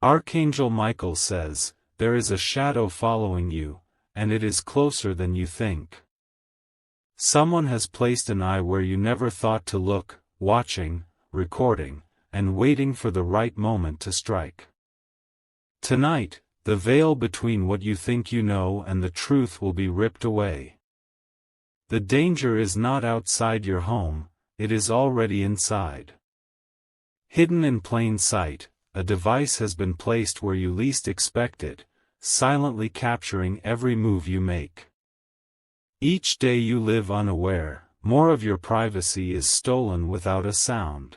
Archangel Michael says, there is a shadow following you, and it is closer than you think. Someone has placed an eye where you never thought to look, watching, recording, and waiting for the right moment to strike. Tonight, the veil between what you think you know and the truth will be ripped away. The danger is not outside your home, it is already inside. Hidden in plain sight, a device has been placed where you least expect it, silently capturing every move you make. Each day you live unaware, more of your privacy is stolen without a sound.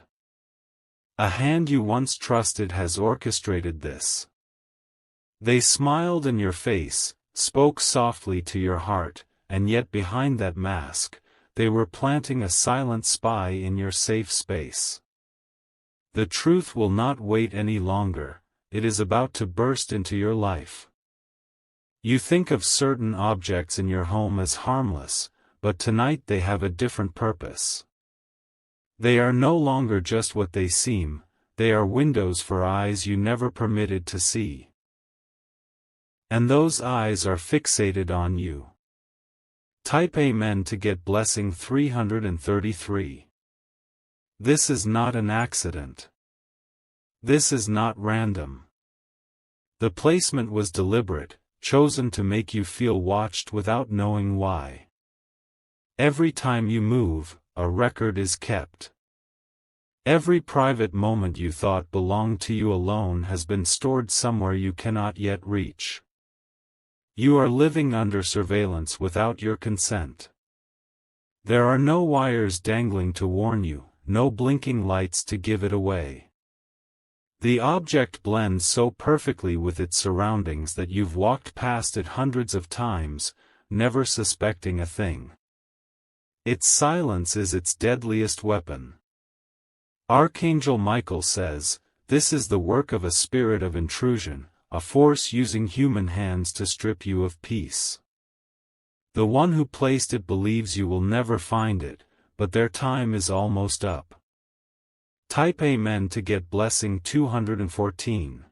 A hand you once trusted has orchestrated this. They smiled in your face, spoke softly to your heart, and yet behind that mask, they were planting a silent spy in your safe space. The truth will not wait any longer, it is about to burst into your life. You think of certain objects in your home as harmless, but tonight they have a different purpose. They are no longer just what they seem, they are windows for eyes you never permitted to see. And those eyes are fixated on you. Type Amen to get blessing 333. This is not an accident. This is not random. The placement was deliberate, chosen to make you feel watched without knowing why. Every time you move, a record is kept. Every private moment you thought belonged to you alone has been stored somewhere you cannot yet reach. You are living under surveillance without your consent. There are no wires dangling to warn you, no blinking lights to give it away. The object blends so perfectly with its surroundings that you've walked past it hundreds of times, never suspecting a thing. Its silence is its deadliest weapon. Archangel Michael says, this is the work of a spirit of intrusion, a force using human hands to strip you of peace. The one who placed it believes you will never find it, but their time is almost up. Type Amen to get blessing 214.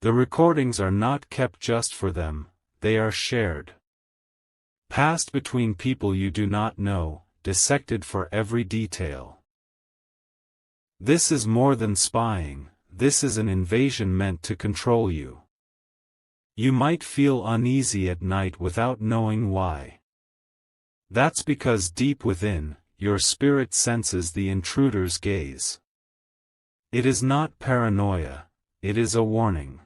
The recordings are not kept just for them, they are shared. Passed between people you do not know, dissected for every detail. This is more than spying. This is an invasion meant to control you. You might feel uneasy at night without knowing why. That's because deep within, your spirit senses the intruder's gaze. It is not paranoia, it is a warning.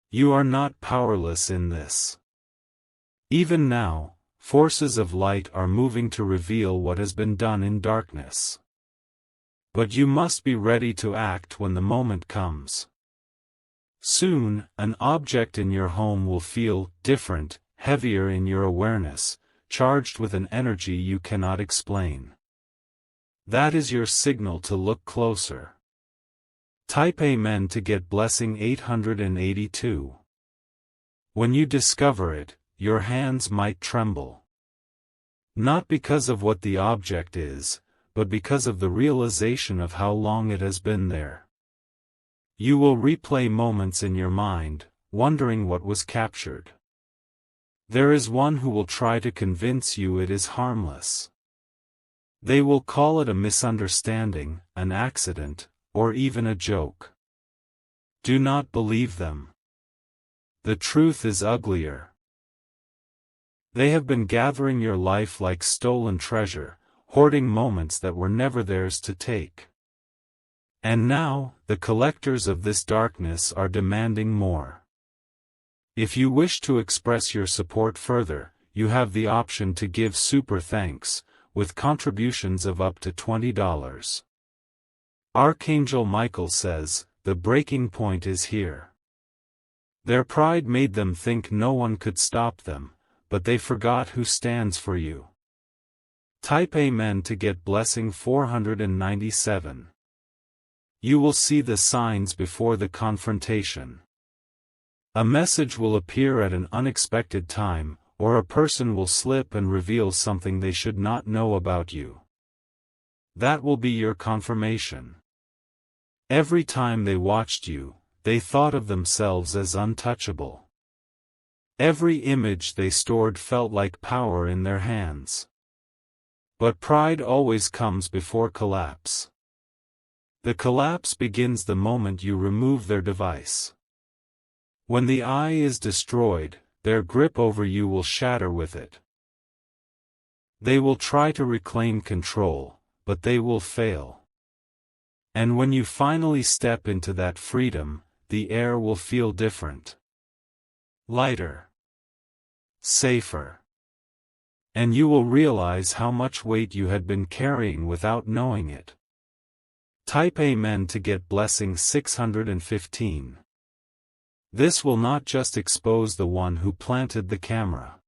You are not powerless in this. Even now, forces of light are moving to reveal what has been done in darkness. But you must be ready to act when the moment comes. Soon, an object in your home will feel different, heavier in your awareness, charged with an energy you cannot explain. That is your signal to look closer. Type Amen to get blessing 882. When you discover it, your hands might tremble. Not because of what the object is, but because of the realization of how long it has been there. You will replay moments in your mind, wondering what was captured. There is one who will try to convince you it is harmless. They will call it a misunderstanding, an accident, or even a joke. Do not believe them. The truth is uglier. They have been gathering your life like stolen treasure, hoarding moments that were never theirs to take. And now, the collectors of this darkness are demanding more. If you wish to express your support further, you have the option to give super thanks, with contributions of up to $20. Archangel Michael says, the breaking point is here. Their pride made them think no one could stop them, but they forgot who stands for you. Type Amen to get blessing 497. You will see the signs before the confrontation. A message will appear at an unexpected time, or a person will slip and reveal something they should not know about you. That will be your confirmation. Every time they watched you, they thought of themselves as untouchable. Every image they stored felt like power in their hands. But pride always comes before collapse. The collapse begins the moment you remove their device. When the I is destroyed, their grip over you will shatter with it. They will try to reclaim control, but they will fail. And when you finally step into that freedom, the air will feel different. Lighter. Safer. And you will realize how much weight you had been carrying without knowing it. Type Amen to get blessing 615. This will not just expose the one who planted the camera.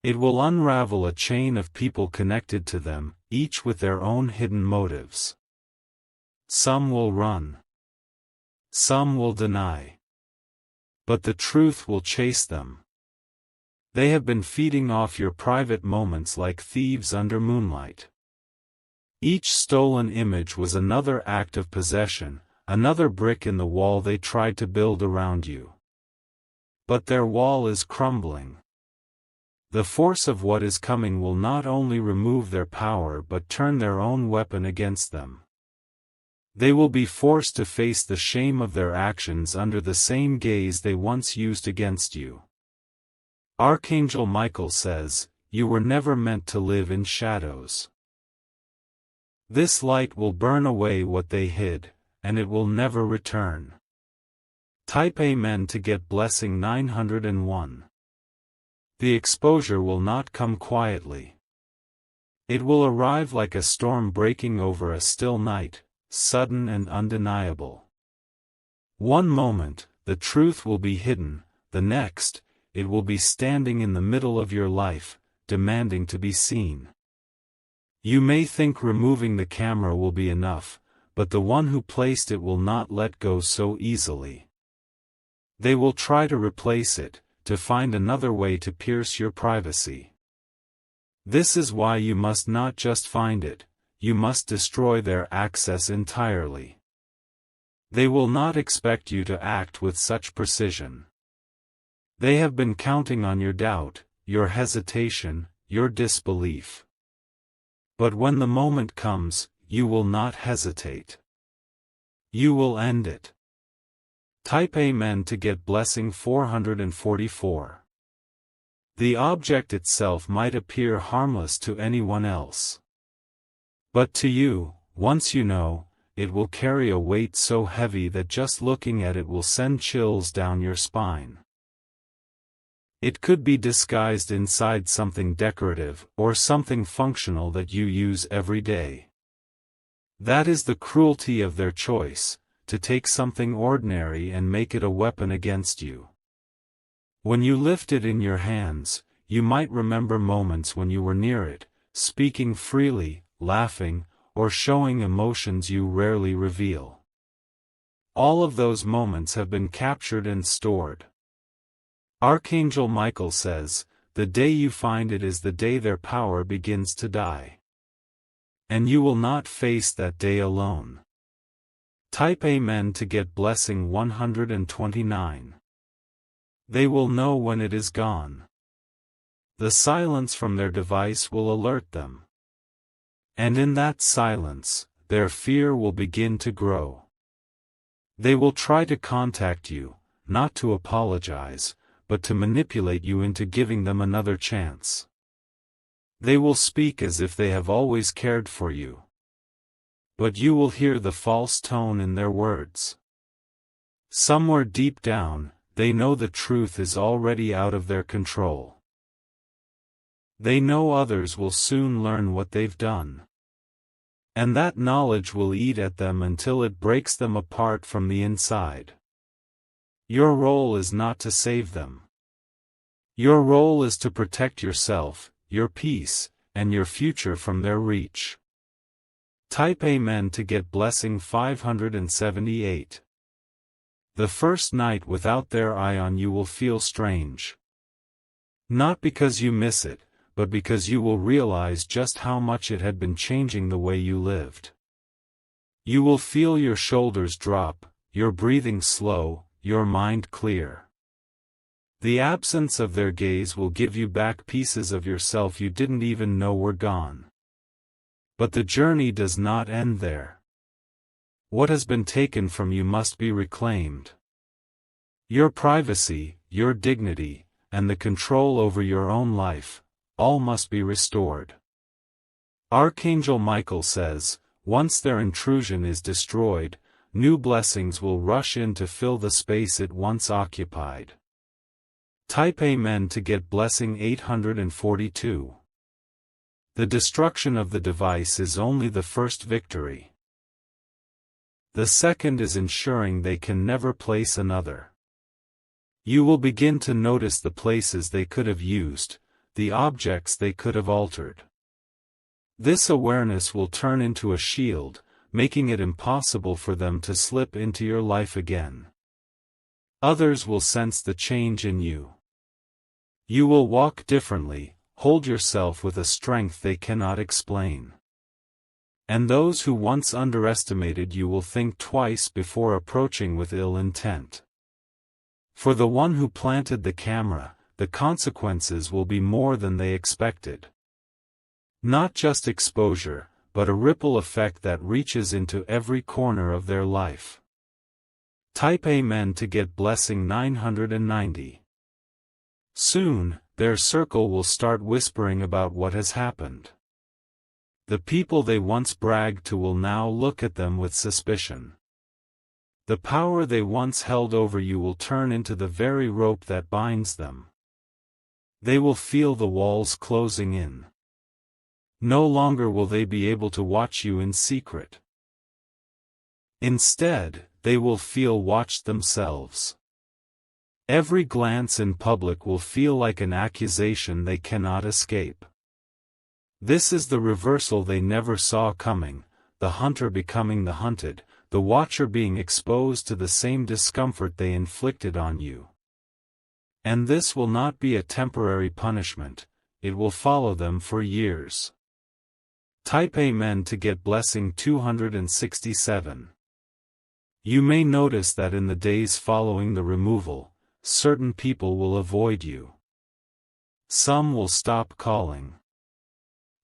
It will unravel a chain of people connected to them, each with their own hidden motives. Some will run. Some will deny. But the truth will chase them. They have been feeding off your private moments like thieves under moonlight. Each stolen image was another act of possession, another brick in the wall they tried to build around you. But their wall is crumbling. The force of what is coming will not only remove their power but turn their own weapon against them. They will be forced to face the shame of their actions under the same gaze they once used against you. Archangel Michael says, "You were never meant to live in shadows. This light will burn away what they hid, and it will never return." Type Amen to get blessing 901. The exposure will not come quietly. It will arrive like a storm breaking over a still night, sudden and undeniable. One moment, the truth will be hidden, the next, it will be standing in the middle of your life, demanding to be seen. You may think removing the camera will be enough, but the one who placed it will not let go so easily. They will try to replace it, to find another way to pierce your privacy. This is why you must not just find it, you must destroy their access entirely. They will not expect you to act with such precision. They have been counting on your doubt, your hesitation, your disbelief. But when the moment comes, you will not hesitate. You will end it. Type Amen to get blessing 444. The object itself might appear harmless to anyone else. But to you, once you know, it will carry a weight so heavy that just looking at it will send chills down your spine. It could be disguised inside something decorative, or something functional that you use every day. That is the cruelty of their choice, to take something ordinary and make it a weapon against you. When you lift it in your hands, you might remember moments when you were near it, speaking freely, laughing, or showing emotions you rarely reveal. All of those moments have been captured and stored. Archangel Michael says, "The day you find it is the day their power begins to die." And you will not face that day alone. Type Amen to get blessing 129. They will know when it is gone. The silence from their device will alert them. And in that silence, their fear will begin to grow. They will try to contact you, not to apologize, but to manipulate you into giving them another chance. They will speak as if they have always cared for you. But you will hear the false tone in their words. Somewhere deep down, they know the truth is already out of their control. They know others will soon learn what they've done. And that knowledge will eat at them until it breaks them apart from the inside. Your role is not to save them. Your role is to protect yourself, your peace, and your future from their reach. Type Amen to get blessing 578. The first night without their eye on you will feel strange. Not because you miss it, but because you will realize just how much it had been changing the way you lived. You will feel your shoulders drop, your breathing slow, your mind clear. The absence of their gaze will give you back pieces of yourself you didn't even know were gone. But the journey does not end there. What has been taken from you must be reclaimed. Your privacy, your dignity, and the control over your own life, all must be restored. Archangel Michael says, once their intrusion is destroyed, new blessings will rush in to fill the space it once occupied. Type Amen to get blessing 842. The destruction of the device is only the first victory. The second is ensuring they can never place another. You will begin to notice the places they could have used, the objects they could have altered. This awareness will turn into a shield, making it impossible for them to slip into your life again. Others will sense the change in you. You will walk differently, hold yourself with a strength they cannot explain. And those who once underestimated you will think twice before approaching with ill intent. For the one who planted the camera, the consequences will be more than they expected. Not just exposure, but a ripple effect that reaches into every corner of their life. Type Amen to get blessing 990. Soon, their circle will start whispering about what has happened. The people they once bragged to will now look at them with suspicion. The power they once held over you will turn into the very rope that binds them. They will feel the walls closing in. No longer will they be able to watch you in secret. Instead, they will feel watched themselves. Every glance in public will feel like an accusation they cannot escape. This is the reversal they never saw coming, the hunter becoming the hunted, the watcher being exposed to the same discomfort they inflicted on you. And this will not be a temporary punishment, it will follow them for years. Type Amen to get blessing 267. You may notice that in the days following the removal, certain people will avoid you. Some will stop calling.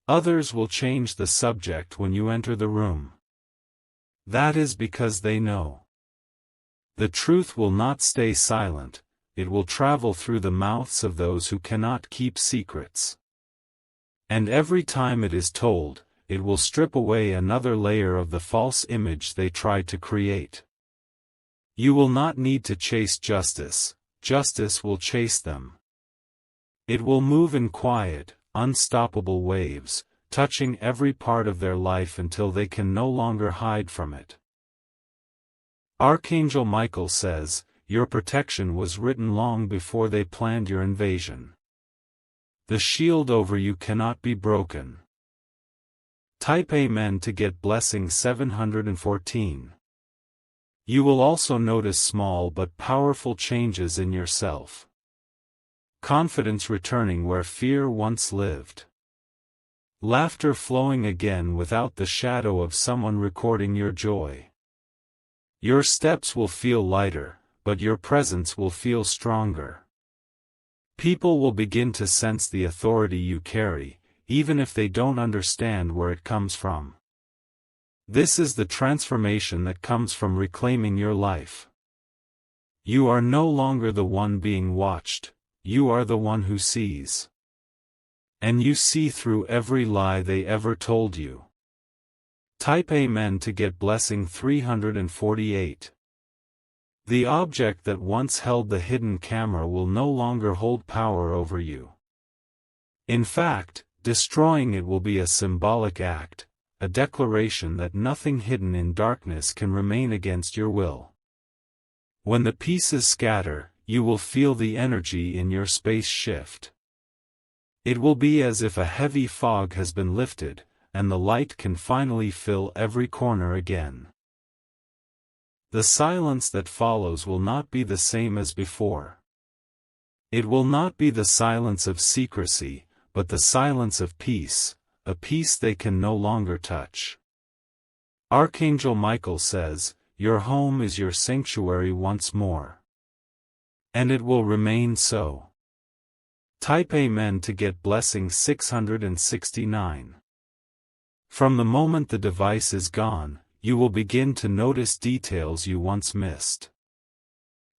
Others will change the subject when you enter the room. That is because they know. The truth will not stay silent, it will travel through the mouths of those who cannot keep secrets. And every time it is told, it will strip away another layer of the false image they tried to create. You will not need to chase justice, justice will chase them. It will move in quiet, unstoppable waves, touching every part of their life until they can no longer hide from it. Archangel Michael says, your protection was written long before they planned your invasion. The shield over you cannot be broken. Type Amen to get blessing 714. You will also notice small but powerful changes in yourself. Confidence returning where fear once lived. Laughter flowing again without the shadow of someone recording your joy. Your steps will feel lighter, but your presence will feel stronger. People will begin to sense the authority you carry, even if they don't understand where it comes from. This is the transformation that comes from reclaiming your life. You are no longer the one being watched, you are the one who sees. And you see through every lie they ever told you. Type Amen to get blessing 348. The object that once held the hidden camera will no longer hold power over you. In fact, destroying it will be a symbolic act, a declaration that nothing hidden in darkness can remain against your will. When the pieces scatter, you will feel the energy in your space shift. It will be as if a heavy fog has been lifted, and the light can finally fill every corner again. The silence that follows will not be the same as before. It will not be the silence of secrecy, but the silence of peace, a peace they can no longer touch. Archangel Michael says, your home is your sanctuary once more. And it will remain so. Type Amen to get blessing 669. From the moment the device is gone, you will begin to notice details you once missed.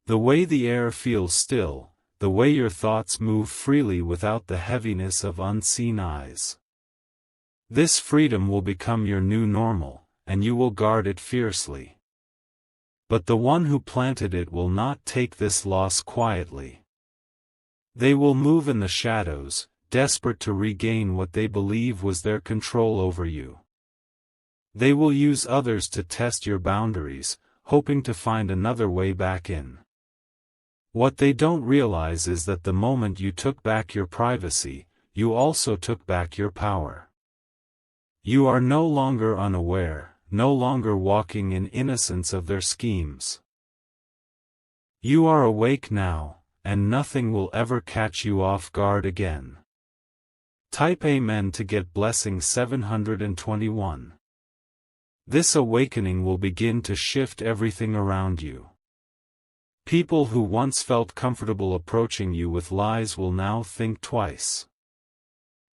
The way the air feels still, the way your thoughts move freely without the heaviness of unseen eyes. This freedom will become your new normal, and you will guard it fiercely. But the one who planted it will not take this loss quietly. They will move in the shadows, desperate to regain what they believe was their control over you. They will use others to test your boundaries, hoping to find another way back in. What they don't realize is that the moment you took back your privacy, you also took back your power. You are no longer unaware, no longer walking in innocence of their schemes. You are awake now, and nothing will ever catch you off guard again. Type Amen to get blessing 721. This awakening will begin to shift everything around you. People who once felt comfortable approaching you with lies will now think twice.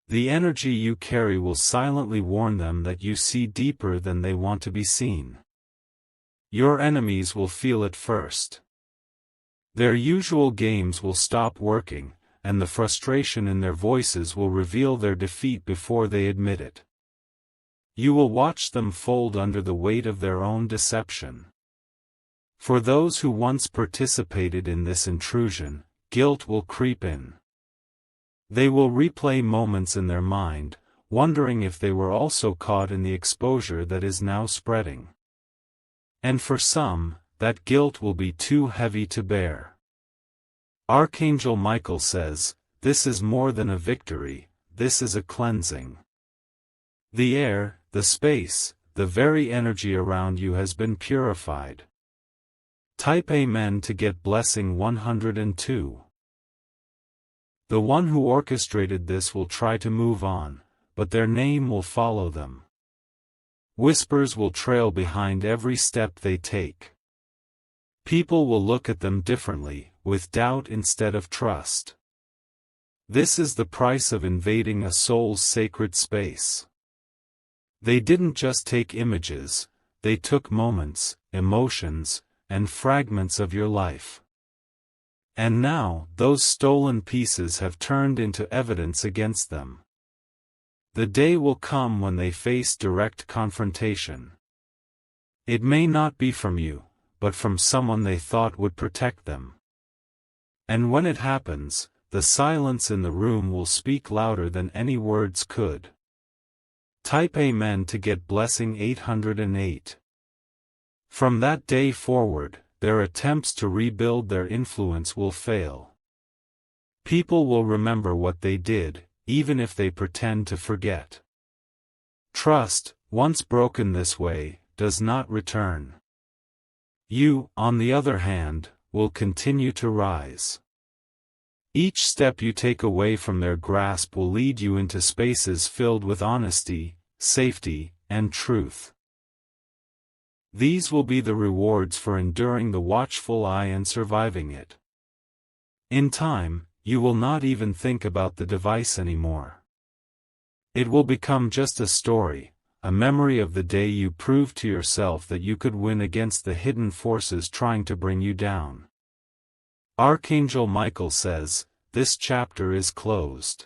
The energy you carry will silently warn them that you see deeper than they want to be seen. Your enemies will feel it first. Their usual games will stop working, and the frustration in their voices will reveal their defeat before they admit it. You will watch them fold under the weight of their own deception. For those who once participated in this intrusion, guilt will creep in. They will replay moments in their mind, wondering if they were also caught in the exposure that is now spreading. And for some, that guilt will be too heavy to bear. Archangel Michael says, "This is more than a victory, this is a cleansing." The air, the space, the very energy around you has been purified. Type Amen to get blessing 102. The one who orchestrated this will try to move on, but their name will follow them. Whispers will trail behind every step they take. People will look at them differently, with doubt instead of trust. This is the price of invading a soul's sacred space. They didn't just take images, they took moments, emotions, and fragments of your life. And now, those stolen pieces have turned into evidence against them. The day will come when they face direct confrontation. It may not be from you, but from someone they thought would protect them. And when it happens, the silence in the room will speak louder than any words could. Type Amen to get blessing 808. From that day forward, their attempts to rebuild their influence will fail. People will remember what they did, even if they pretend to forget. Trust, once broken this way, does not return. You, on the other hand, will continue to rise. Each step you take away from their grasp will lead you into spaces filled with honesty, safety, and truth. These will be the rewards for enduring the watchful eye and surviving it. In time, you will not even think about the device anymore. It will become just a story, a memory of the day you proved to yourself that you could win against the hidden forces trying to bring you down. Archangel Michael says, "This chapter is closed.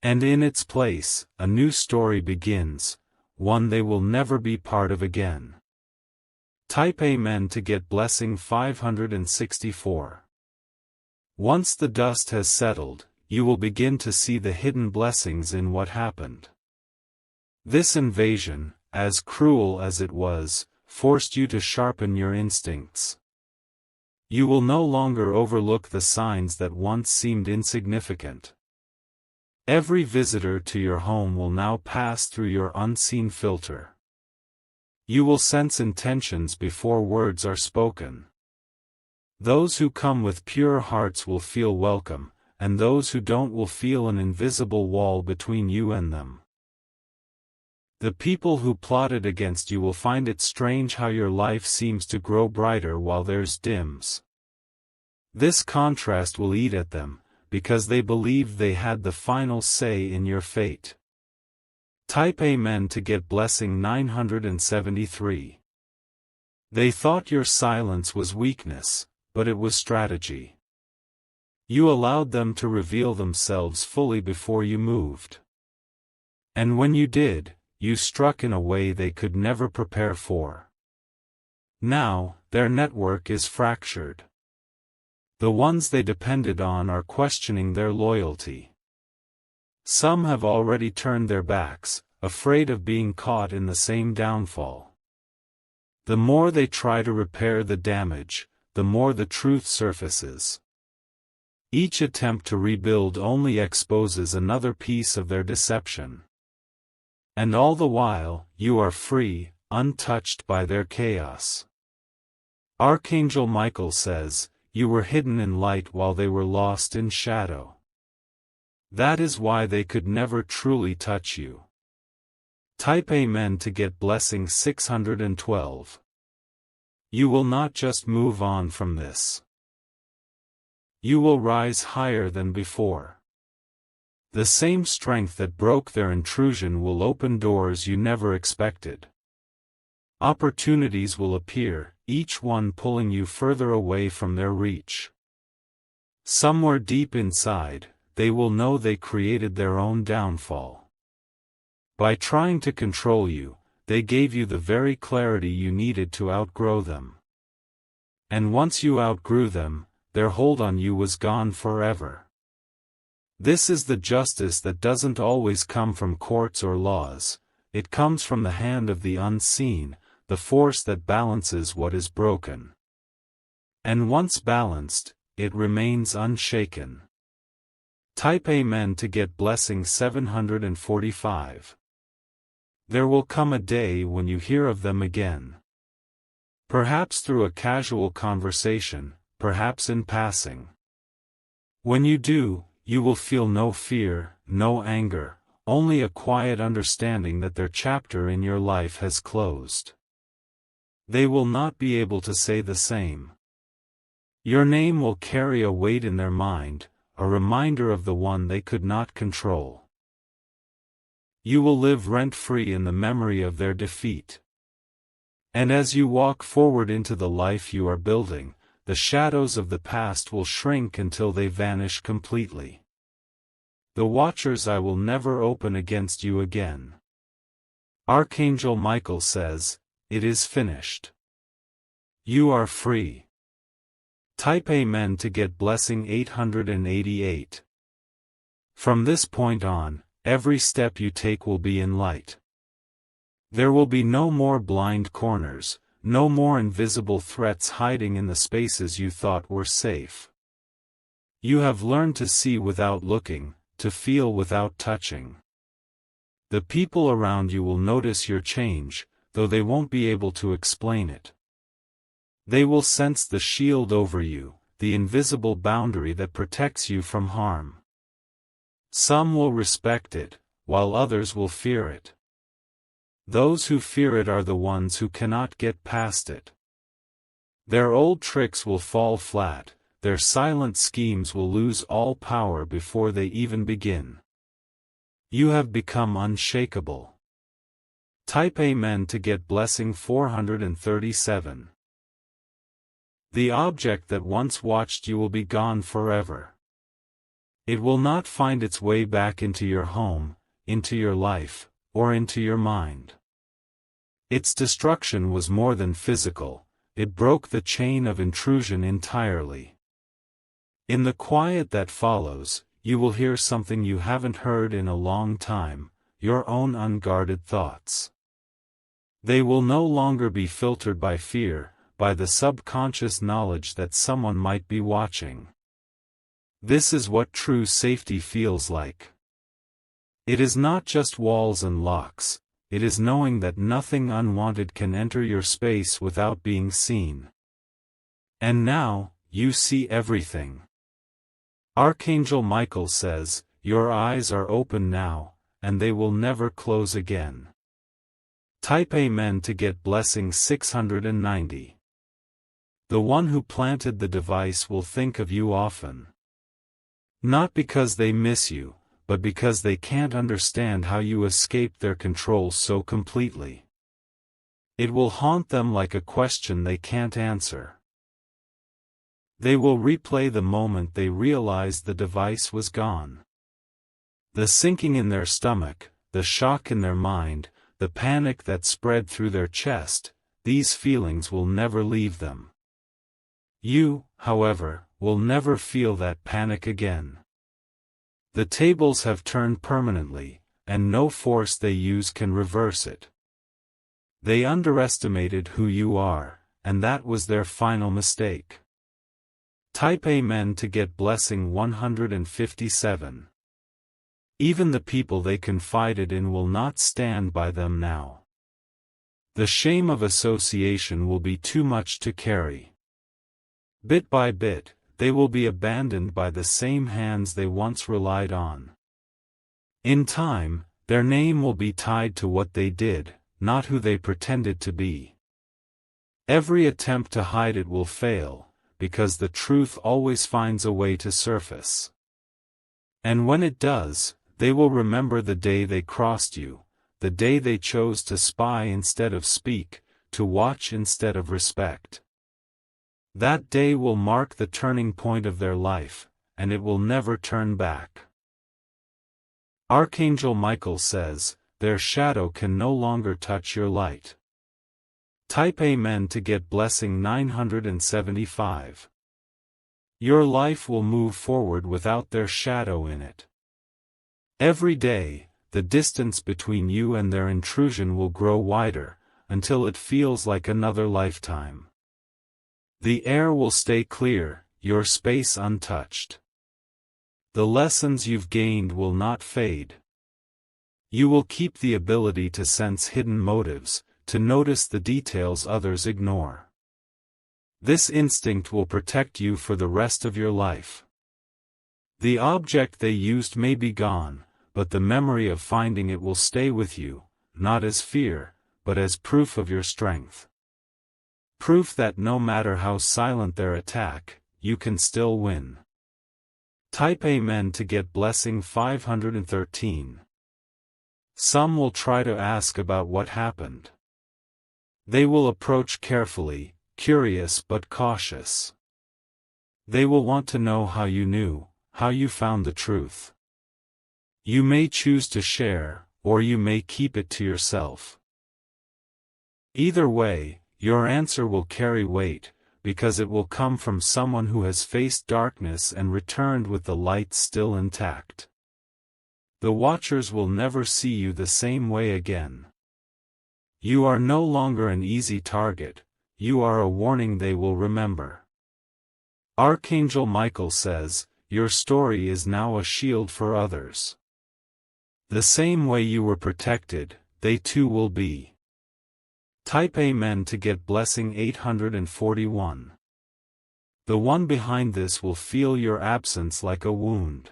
And in its place, a new story begins, one they will never be part of again." Type Amen to get blessing 564. Once the dust has settled, you will begin to see the hidden blessings in what happened. This invasion, as cruel as it was, forced you to sharpen your instincts. You will no longer overlook the signs that once seemed insignificant. Every visitor to your home will now pass through your unseen filter. You will sense intentions before words are spoken. Those who come with pure hearts will feel welcome, and those who don't will feel an invisible wall between you and them. The people who plotted against you will find it strange how your life seems to grow brighter while theirs dims. This contrast will eat at them, because they believed they had the final say in your fate. Type Amen to get blessing 973. They thought your silence was weakness, but it was strategy. You allowed them to reveal themselves fully before you moved. And when you did, you struck in a way they could never prepare for. Now, their network is fractured. The ones they depended on are questioning their loyalty. Some have already turned their backs, afraid of being caught in the same downfall. The more they try to repair the damage, the more the truth surfaces. Each attempt to rebuild only exposes another piece of their deception. And all the while, you are free, untouched by their chaos. Archangel Michael says, you were hidden in light while they were lost in shadow. That is why they could never truly touch you. Type Amen to get blessing 612. You will not just move on from this. You will rise higher than before. The same strength that broke their intrusion will open doors you never expected. Opportunities will appear, each one pulling you further away from their reach. Somewhere deep inside, they will know they created their own downfall. By trying to control you, they gave you the very clarity you needed to outgrow them. And once you outgrew them, their hold on you was gone forever. This is the justice that doesn't always come from courts or laws, it comes from the hand of the unseen, the force that balances what is broken. And once balanced, it remains unshaken. Type Amen to get blessing 745. There will come a day when you hear of them again. Perhaps through a casual conversation, perhaps in passing. When you do, you will feel no fear, no anger, only a quiet understanding that their chapter in your life has closed. They will not be able to say the same. Your name will carry a weight in their mind, a reminder of the one they could not control. You will live rent-free in the memory of their defeat. And as you walk forward into the life you are building, the shadows of the past will shrink until they vanish completely. The watchers I will never open against you again. Archangel Michael says, it is finished. You are free. Type Amen to get blessing 888. From this point on, every step you take will be in light. There will be no more blind corners, no more invisible threats hiding in the spaces you thought were safe. You have learned to see without looking, to feel without touching. The people around you will notice your change, though they won't be able to explain it. They will sense the shield over you, the invisible boundary that protects you from harm. Some will respect it, while others will fear it. Those who fear it are the ones who cannot get past it. Their old tricks will fall flat, their silent schemes will lose all power before they even begin. You have become unshakable. Type Amen to get blessing 437. The object that once watched you will be gone forever. It will not find its way back into your home, into your life, or into your mind. Its destruction was more than physical, it broke the chain of intrusion entirely. In the quiet that follows, you will hear something you haven't heard in a long time, your own unguarded thoughts. They will no longer be filtered by fear, by the subconscious knowledge that someone might be watching. This is what true safety feels like. It is not just walls and locks, it is knowing that nothing unwanted can enter your space without being seen. And now, you see everything. Archangel Michael says, your eyes are open now, and they will never close again. Type Amen to get blessing 690. The one who planted the device will think of you often. Not because they miss you, but because they can't understand how you escaped their control so completely. It will haunt them like a question they can't answer. They will replay the moment they realized the device was gone. The sinking in their stomach, the shock in their mind, the panic that spread through their chest, these feelings will never leave them. You, however, will never feel that panic again. The tables have turned permanently, and no force they use can reverse it. They underestimated who you are, and that was their final mistake. Type Amen to get blessing 157. Even the people they confided in will not stand by them now. The shame of association will be too much to carry. Bit by bit, they will be abandoned by the same hands they once relied on. In time, their name will be tied to what they did, not who they pretended to be. Every attempt to hide it will fail, because the truth always finds a way to surface. And when it does, they will remember the day they crossed you, the day they chose to spy instead of speak, to watch instead of respect. That day will mark the turning point of their life, and it will never turn back. Archangel Michael says, their shadow can no longer touch your light. Type Amen to get blessing 975. Your life will move forward without their shadow in it. Every day, the distance between you and their intrusion will grow wider, until it feels like another lifetime. The air will stay clear, your space untouched. The lessons you've gained will not fade. You will keep the ability to sense hidden motives, to notice the details others ignore. This instinct will protect you for the rest of your life. The object they used may be gone, but the memory of finding it will stay with you, not as fear, but as proof of your strength. Proof that no matter how silent their attack, you can still win. Type Amen to get blessing 513. Some will try to ask about what happened. They will approach carefully, curious but cautious. They will want to know how you knew, how you found the truth. You may choose to share, or you may keep it to yourself. Either way, your answer will carry weight, because it will come from someone who has faced darkness and returned with the light still intact. The watchers will never see you the same way again. You are no longer an easy target, you are a warning they will remember. Archangel Michael says, your story is now a shield for others. The same way you were protected, they too will be. Type Amen to get blessing 841. The one behind this will feel your absence like a wound.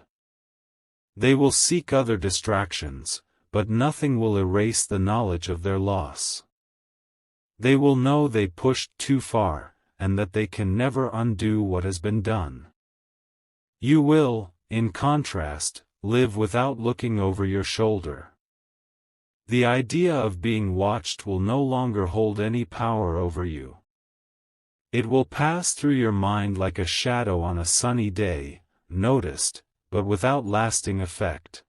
They will seek other distractions, but nothing will erase the knowledge of their loss. They will know they pushed too far, and that they can never undo what has been done. You will, in contrast, live without looking over your shoulder. The idea of being watched will no longer hold any power over you. It will pass through your mind like a shadow on a sunny day, noticed, but without lasting effect.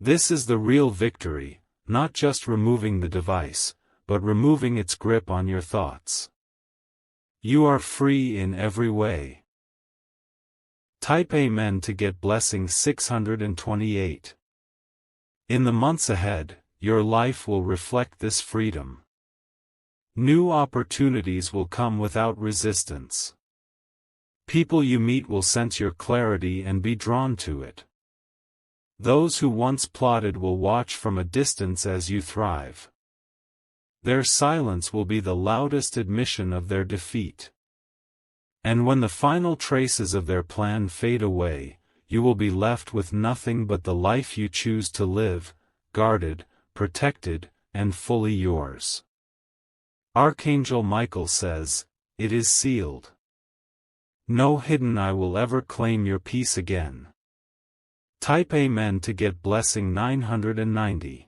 This is the real victory, not just removing the device, but removing its grip on your thoughts. You are free in every way. Type Amen to get blessing 628. In the months ahead, your life will reflect this freedom. New opportunities will come without resistance. People you meet will sense your clarity and be drawn to it. Those who once plotted will watch from a distance as you thrive. Their silence will be the loudest admission of their defeat. And when the final traces of their plan fade away, you will be left with nothing but the life you choose to live, guarded, protected, and fully yours. Archangel Michael says, "It is sealed. No hidden eye will ever claim your peace again." Type Amen to get blessing 990.